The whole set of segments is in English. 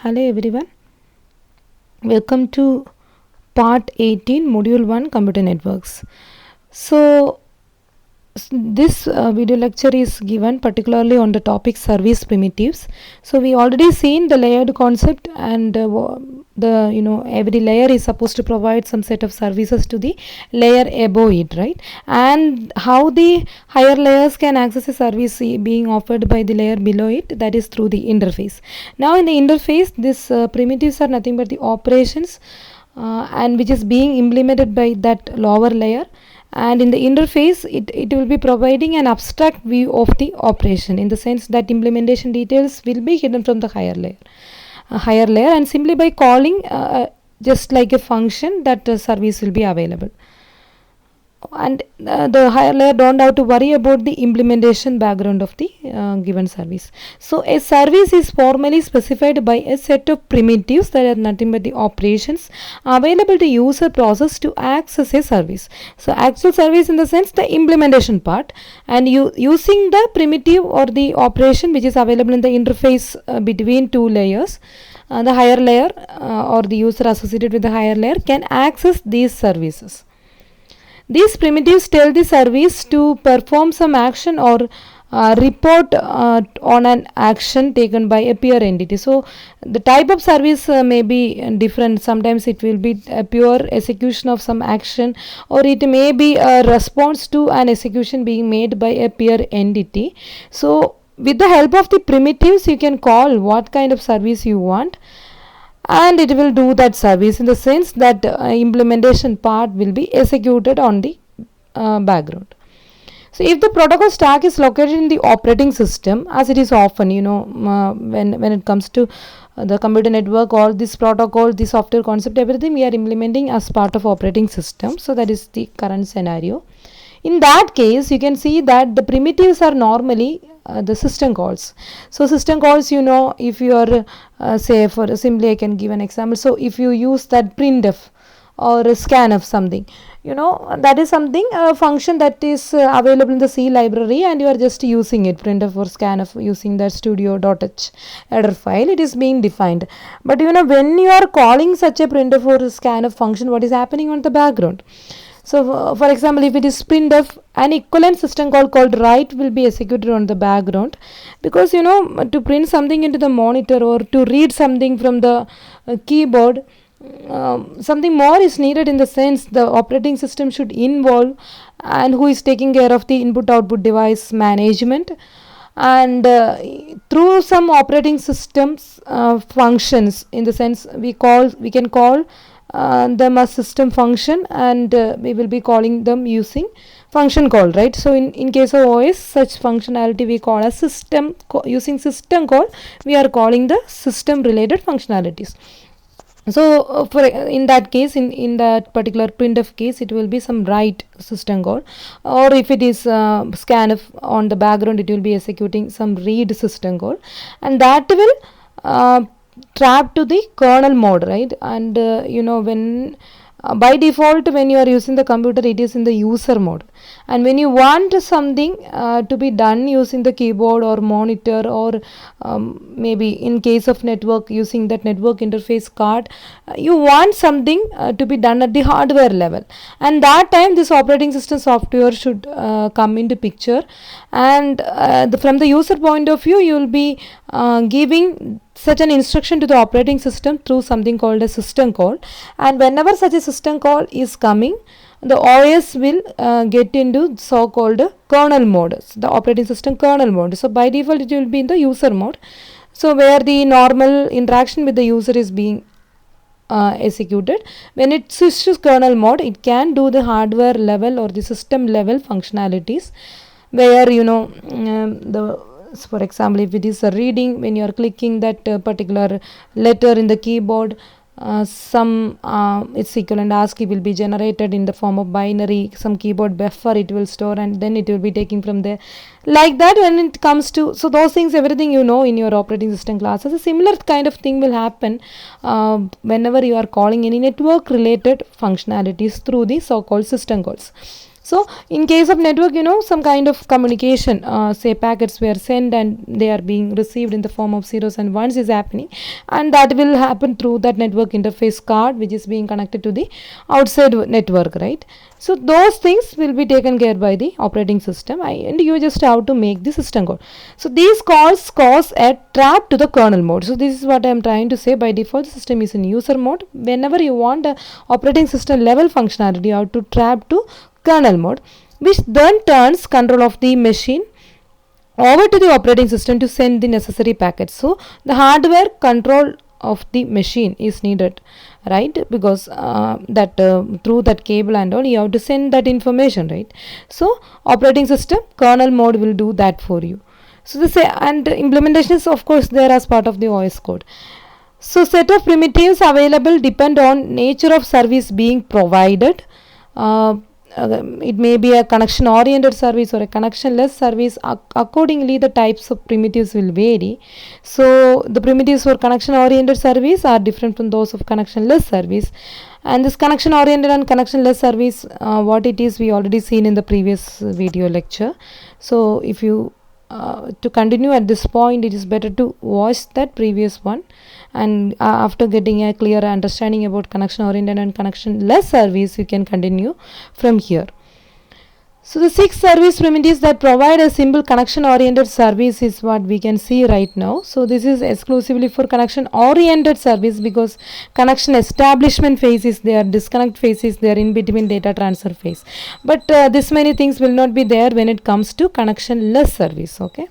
Hello everyone, welcome to part 18 module 1 computer networks. So this video lecture is given particularly on the topic service primitives. So we already seen the layered concept, and every layer is supposed to provide some set of services to the layer above it, right? And how the higher layers can access a service being offered by the layer below it, that is through the interface. Now in the interface, this primitives are nothing but the operations and which is being implemented by that lower layer, and in the interface it will be providing an abstract view of the operation, in the sense that implementation details will be hidden from the higher layer, and simply by calling just like a function, that service will be available, and the higher layer don't have to worry about the implementation background of the given service. So a service is formally specified by a set of primitives that are nothing but the operations available to user process to access a service. So actual service in the sense the implementation part, and using the primitive or the operation which is available in the interface between two layers, the higher layer or the user associated with the higher layer can access these services. These primitives tell the service to perform some action or report on an action taken by a peer entity. So the type of service may be different. Sometimes it will be a pure execution of some action, or it may be a response to an execution being made by a peer entity. So with the help of the primitives, you can call what kind of service you want, and it will do that service, in the sense that implementation part will be executed on the background. So if the protocol stack is located in the operating system, as it is often, when it comes to the computer network, all this protocol, the software concept, everything we are implementing as part of operating system. So that is the current scenario. In that case, you can see that the primitives are normally the system calls. So system calls, if you are say, for simply I can give an example. So if you use that printf or scanf something, that is something, a function that is available in the C library, and you are just using it, printf or scanf, using that studio.h header file, it is being defined. But when you are calling such a printf or scanf function, what is happening on the background? So for example, if it is printf, an equivalent system call called write will be executed on the background, because to print something into the monitor or to read something from the keyboard, something more is needed, in the sense the operating system should involve, and who is taking care of the input output device management, and through some operating systems functions, in the sense we can call them as system function, and we will be calling them using function call, right? So in case of OS, such functionality we call as system using system call, we are calling the system related functionalities. So for in that case, in that particular printf case, it will be some write system call, or if it is scanf on the background, it will be executing some read system call, and that will trap to the kernel mode, right? And when by default, when you are using the computer, it is in the user mode, and when you want something to be done using the keyboard or monitor, or maybe in case of network, using that network interface card, you want something to be done at the hardware level, and that time this operating system software should come into picture, and from the user point of view, you will be giving such an instruction to the operating system through something called a system call, and whenever such a system call is coming, the OS will get into so called kernel mode, the operating system kernel mode. So by default it will be in the user mode, so where the normal interaction with the user is being executed. When it switches kernel mode, it can do the hardware level or the system level functionalities, where for example, if it is a reading, when you are clicking that particular letter in the keyboard, some its equivalent ASCII will be generated in the form of binary, some keyboard buffer it will store, and then it will be taking from there, like that. When it comes to, so those things, everything in your operating system classes, a similar kind of thing will happen whenever you are calling any network related functionalities through the so called system calls. So in case of network, some kind of communication, say packets were sent and they are being received in the form of zeros and ones is happening, and that will happen through that network interface card which is being connected to the outside network, right? So those things will be taken care by the operating system, and you just have to make the system call. So these calls cause a trap to the kernel mode. So this is what I am trying to say. By default, the system is in user mode. Whenever you want a operating system level functionality, you have to trap to kernel mode, which then turns control of the machine over to the operating system to send the necessary packets. So the hardware control of the machine is needed, right? Because through that cable and all, you have to send that information, right? So operating system kernel mode will do that for you. So the and implementation is of course there as part of the OS code. So set of primitives available depend on nature of service being provided. It may be a connection oriented service or a connection less service. Accordingly, the types of primitives will vary. So the primitives for connection oriented service are different from those of connection less service. And this connection oriented and connection less service, what it is, we already seen in the previous video lecture. So if you to continue at this point, it is better to watch that previous one, and after getting a clear understanding about connection oriented and connection less service, you can continue from here. So the 6 service primitives that provide a simple connection oriented service is what we can see right now. So this is exclusively for connection oriented service, because connection establishment phase is there, disconnect phase is there, in between data transfer phase. But this many things will not be there when it comes to connection less service. Okay,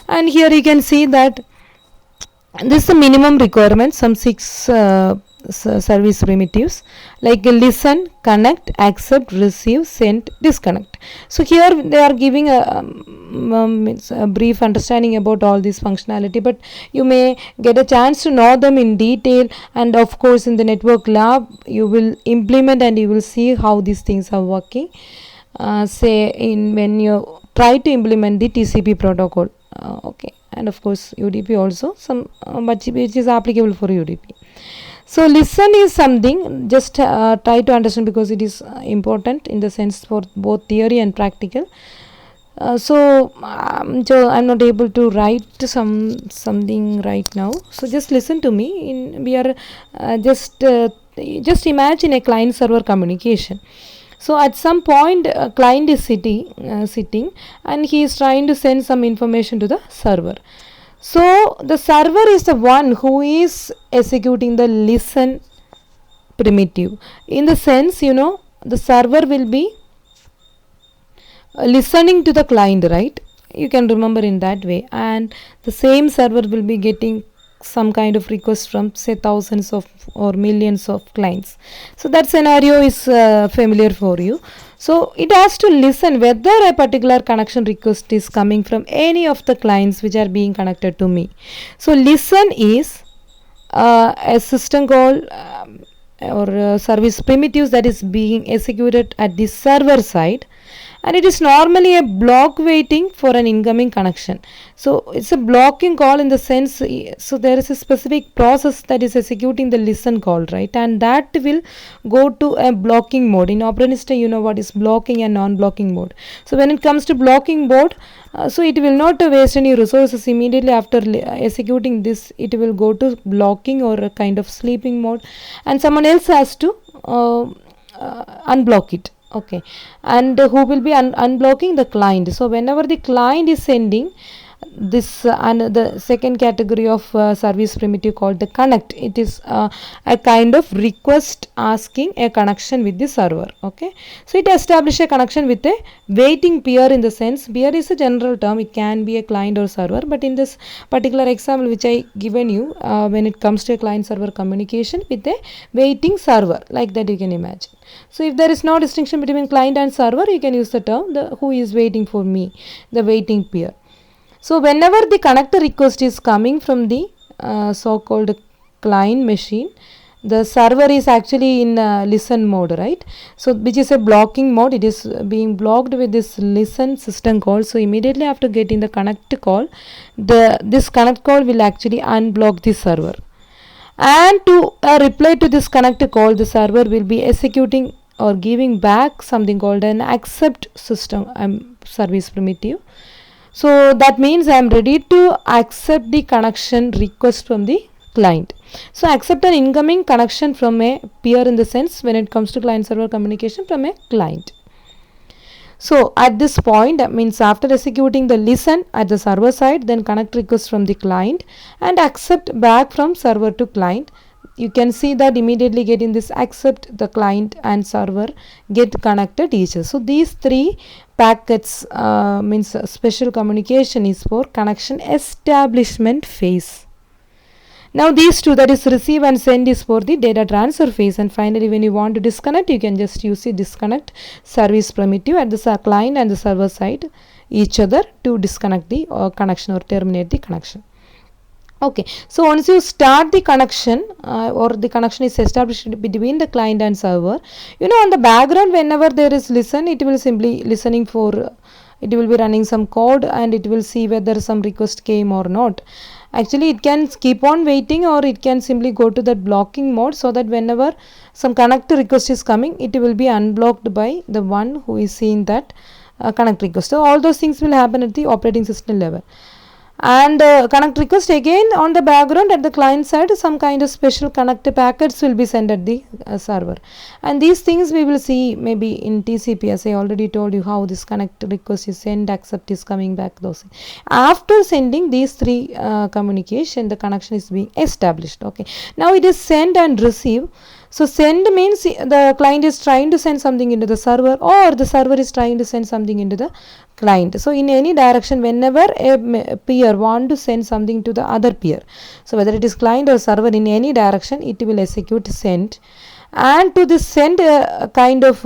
and here you can see that this is the minimum requirement, some 6 service primitives like listen, connect, accept, receive, send, disconnect. So here they are giving a brief understanding about all this functionality, but you may get a chance to know them in detail, and of course in the network lab you will implement and you will see how these things are working. Say when you try to implement the TCP protocol, okay, and of course UDP also, some which is applicable for UDP. So listen is something, just try to understand, because it is important in the sense for both theory and practical. So I'm not able to write something right now, so just listen to me. We are just imagine a client server communication. So at some point a client is sitting and he is trying to send some information to the server. So the server is the one who is executing the listen primitive. In the sense, the server will be listening to the client, right? You can remember in that way, and the same server will be getting some kind of request from, say, thousands of or millions of clients. So that scenario is familiar for you. So it has to listen whether a particular connection request is coming from any of the clients which are being connected to me. So listen is a system call or service primitives that is being executed at the server side, and it is normally a block waiting for an incoming connection. So it's a blocking call in the sense, so there is a specific process that is executing the listen call, right? And that will go to a blocking mode. In operating system, you know what is blocking and non-blocking mode. So when it comes to blocking mode, so it will not waste any resources. Immediately after executing this, it will go to blocking or a kind of sleeping mode, and someone else has to unblock it. Okay, and who will be unblocking? The client. So whenever the client is sending this the second category of service primitive called the connect, it is a kind of request asking a connection with the server. Okay, so it establishes a connection with a waiting peer. In the sense, peer is a general term, it can be a client or server, but in this particular example which I given you, when it comes to a client server communication with a waiting server, like that you can imagine. So if there is no distinction between client and server, you can use the term who is waiting for me, the waiting peer. So whenever the connector request is coming from the so-called client machine, the server is actually in listen mode, right? So which is a blocking mode. It is being blocked with this listen system call. So immediately after getting the connect call, this connect call will actually unblock the server. And to reply to this connect call, the server will be executing or giving back something called an accept system service primitive. So that means I am ready to accept the connection request from the client. So accept an incoming connection from a peer, in the sense when it comes to client server communication from a client. So at this point, that means after executing the listen at the server side, then connect request from the client and accept back from server to client. You can see that immediately getting this accept, the client and server get connected each other. So these three packets means special communication is for connection establishment phase. Now these two, that is receive and send, is for the data transfer phase, and finally when you want to disconnect, you can just use the disconnect service primitive at the client and the server side each other to disconnect the connection or terminate the connection. Okay, so once you start the connection or the connection is established between the client and server, on the background whenever there is listen, it will simply listening for it will be running some code and it will see whether some request came or not. Actually it can keep on waiting, or it can simply go to that blocking mode, so that whenever some connect request is coming, it will be unblocked by the one who is seeing that connect request. So all those things will happen at the operating system level. And connect request, again on the background at the client side, some kind of special connect packets will be sent at the server, and these things we will see maybe in TCP, as I already told you how this connect request is sent, accept is coming back, those. After sending these three communication, the connection is being established. Okay, now it is send and receive. So send means the client is trying to send something into the server, or the server is trying to send something into the client. So in any direction, whenever a peer want to send something to the other peer, so whether it is client or server, in any direction it will execute send. And to this send kind of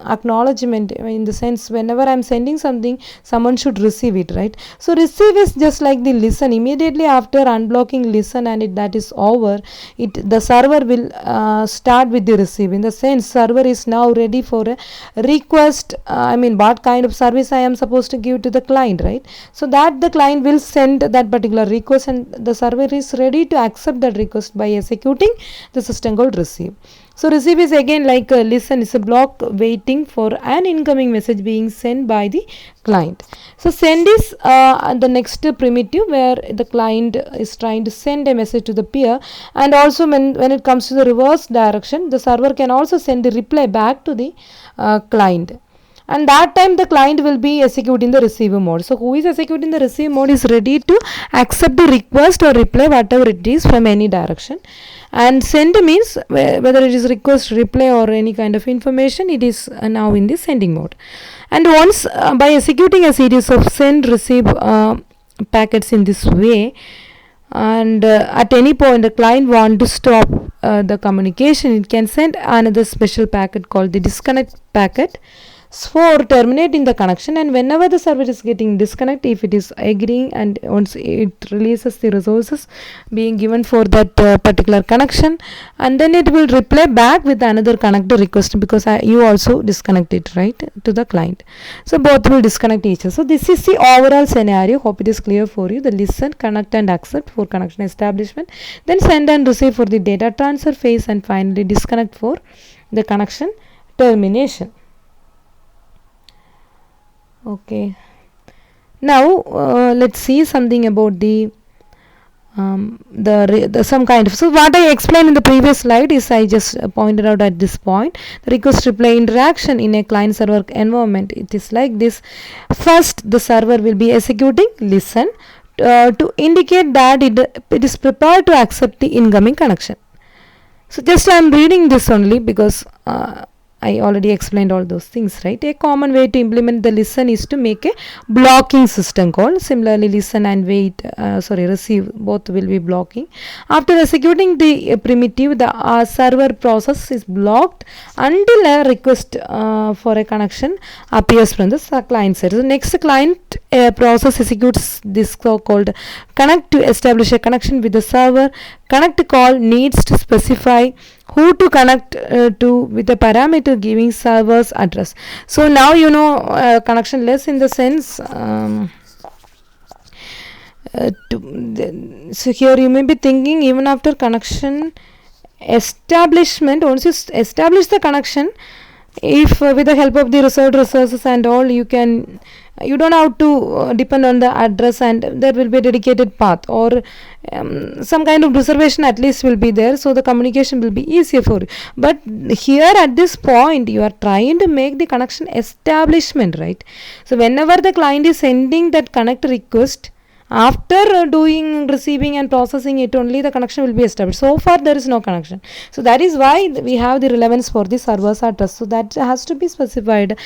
acknowledgement, in the sense whenever I am sending something, someone should receive it, right? So receive is just like the listen. Immediately after unblocking listen and that is over, the server will start with the receive. In the sense, server is now ready for a request, what kind of service I am supposed to give to the client, right? So that the client will send that particular request, and the server is ready to accept that request by executing the system called receive. So receive is again like listen, is a block waiting for an incoming message being sent by the client. So send is the next primitive, where the client is trying to send a message to the peer, and also when it comes to the reverse direction, the server can also send a reply back to the client. And that time the client will be executing the receive mode. So who is executing the receive mode is ready to accept the request or reply, whatever it is, from any direction. And send means whether it is request, reply, or any kind of information, it is now in the sending mode. And once by executing a series of send receive packets in this way, and at any point the client want to stop the communication, it can send another special packet called the disconnect packet for terminating the connection. And whenever the server is getting disconnect, if it is agreeing, and once it releases the resources being given for that particular connection, and then it will reply back with another connector request, because you also disconnect it, right, to the client. So both will disconnect each other. So this is the overall scenario. Hope it is clear for you. The listen, connect and accept for connection establishment, then send and receive for the data transfer phase, and finally disconnect for the connection termination. Okay, now let's see something about the some kind of, so what I explained in the previous slide is I just pointed out at this point. The request reply interaction in a client server environment, it is like this. First, the server will be executing listen to indicate that it is prepared to accept the incoming connection. So just I am reading this only because I already explained all those things, right? A common way to implement the listen is to make a blocking system call. Similarly, listen and wait, receive, both will be blocking. After executing the primitive, the server process is blocked until a request for a connection appears from the client side. So next, client process executes this so-called connect to establish a connection with the server. Connect call needs to specify who to connect to with the parameter giving server's address. So now connection less in the sense so here you may be thinking, even after connection establishment, once you establish the connection, if with the help of the reserved resources and all, you don't have to depend on the address, and there will be a dedicated path, or some kind of reservation at least will be there, so the communication will be easier for you. But here at this point you are trying to make the connection establishment, right? So whenever the client is sending that connect request, after doing receiving and processing it, only the connection will be established. So far there is no connection, so that is why we have the relevance for the server's address. So that has to be specified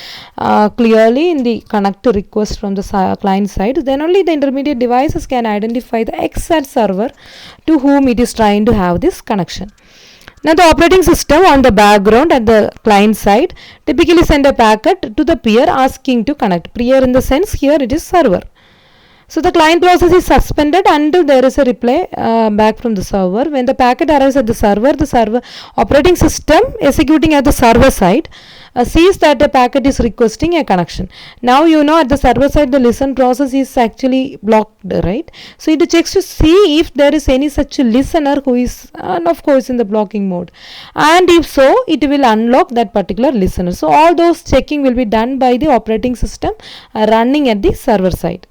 clearly in the connect request from the client side. Then only the intermediate devices can identify the exact server to whom it is trying to have this connection. Now the operating system on the background at the client side typically send a packet to the peer asking to connect. Peer in the sense here it is server. So the client process is suspended until there is a reply back from the server. When the packet arrives at the server operating system executing at the server side sees that the packet is requesting a connection. Now you know at the server side the listen process is actually blocked, right? So it checks to see if there is any such listener who is of course in the blocking mode, and if so it will unlock that particular listener. So all those checking will be done by the operating system running at the server side.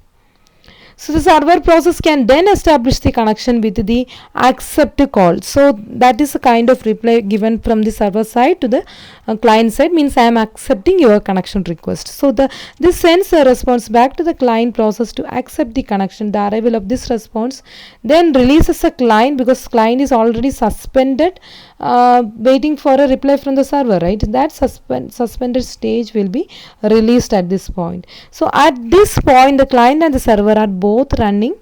So the server process can then establish the connection with the accept call. So that is a kind of reply given from the server side to the client side, means I am accepting your connection request. So this sends a response back to the client process to accept the connection. The arrival of this response then releases a client, because client is already suspended waiting for a reply from the server, right? That suspended stage will be released at this point. So at this point the client and the server are both running,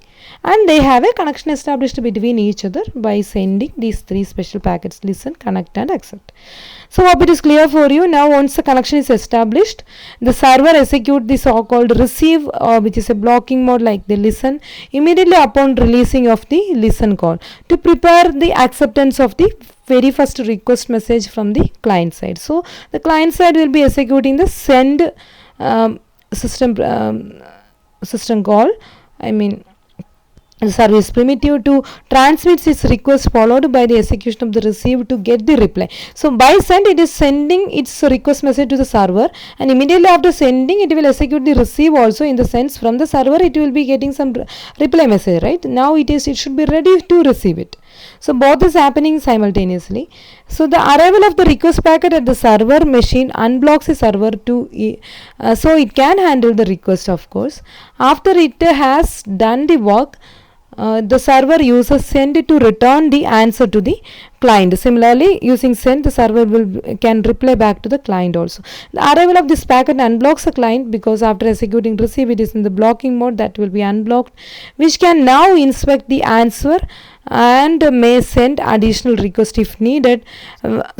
and they have a connection established between each other by sending these three special packets: listen, connect and accept. So hope it is clear for you. Now once the connection is established, the server execute the so-called receive, which is a blocking mode like the listen, immediately upon releasing of the listen call, to prepare the acceptance of the very first request message from the client side. So the client side will be executing the send system call, the service primitive, to transmit its request followed by the execution of the receive to get the reply. So by send it is sending its request message to the server, and immediately after sending it will execute the receive also, in the sense from the server it will be getting some reply message, right? Now it should be ready to receive it. So both is happening simultaneously. So the arrival of the request packet at the server machine unblocks the server to so it can handle the request, of course. After it has done the work, the server uses send to return the answer to the client. Similarly, using send, the server can reply back to the client also. The arrival of this packet unblocks the client, because after executing receive it is in the blocking mode, that will be unblocked, which can now inspect the answer and may send additional request if needed.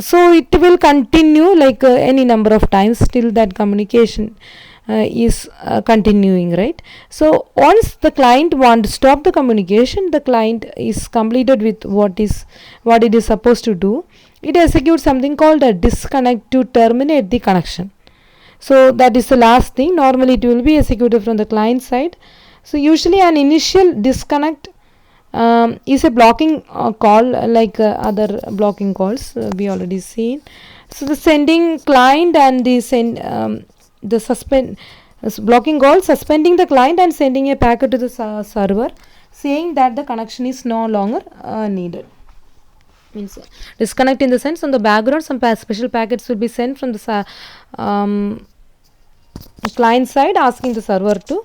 So it will continue like any number of times till that communication is continuing, right? So once the client wants to stop the communication, the client is completed with what it is supposed to do. It executes something called a disconnect to terminate the connection. So that is the last thing. Normally it will be executed from the client side. So usually an initial disconnect is a blocking call, like other blocking calls we already seen. So the sending client and the blocking call suspending the client and sending a packet to the server saying that the connection is no longer needed. Means disconnect in the sense, on the background some special packets will be sent from the client side asking the server to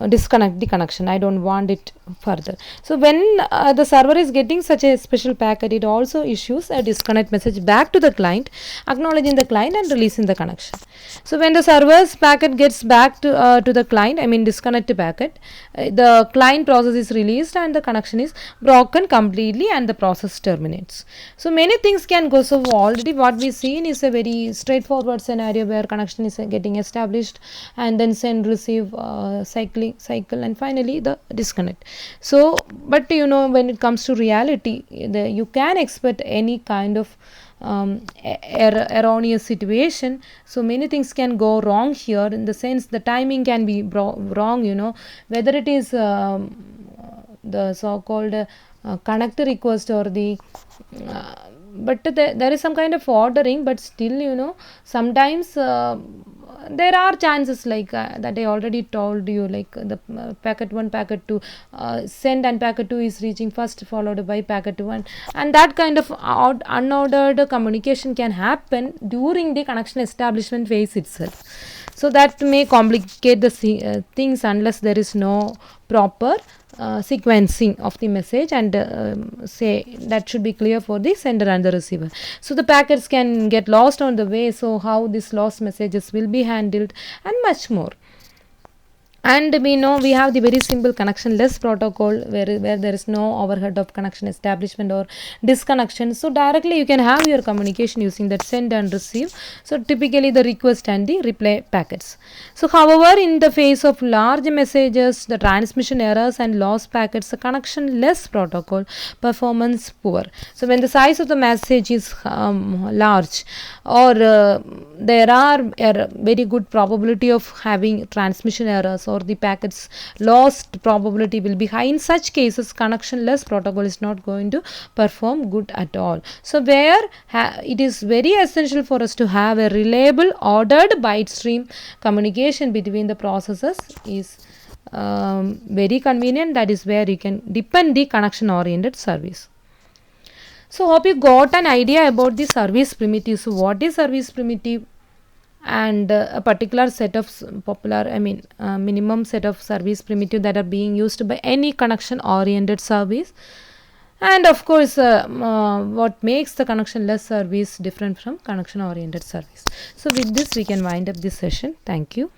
disconnect the connection. I don't want it further. So when the server is getting such a special packet, it also issues a disconnect message back to the client, acknowledging the client and releasing the connection. So when the server's packet gets back to the client, disconnect packet, the client process is released and the connection is broken completely and the process terminates. So many things can go. So already what we seen is a very straightforward scenario where connection is getting established and then send, receive, cycle, and finally the disconnect. So but when it comes to reality, you can expect any kind of erroneous situation. So many things can go wrong here, in the sense the timing can be wrong, whether it is the so-called connect request or the but there is some kind of ordering, but still, sometimes there are chances like that I already told you, like the packet 1, packet 2, send, and packet 2 is reaching first followed by packet 1, and that kind of unordered communication can happen during the connection establishment phase itself. So that may complicate the things unless there is no proper sequencing of the message, and say that should be clear for the sender and the receiver. So the packets can get lost on the way, so how this lost messages will be handled, and much more. And we know we have the very simple connectionless protocol where there is no overhead of connection establishment or disconnection. So directly you can have your communication using that send and receive. So typically the request and the reply packets. So however, in the face of large messages, the transmission errors and lost packets, the connectionless protocol performance poor. So when the size of the message is large, or there are a very good probability of having transmission errors, or the packets lost probability will be high. In such cases, connectionless protocol is not going to perform good at all. So where it is very essential for us to have a reliable ordered byte stream communication between the processes is very convenient. That is where you can depend the connection oriented service. So hope you got an idea about the service primitive. So what is service primitive? And a particular set of minimum set of service primitive that are being used by any connection oriented service, and of course what makes the connectionless service different from connection oriented service. So with this we can wind up this session. Thank you.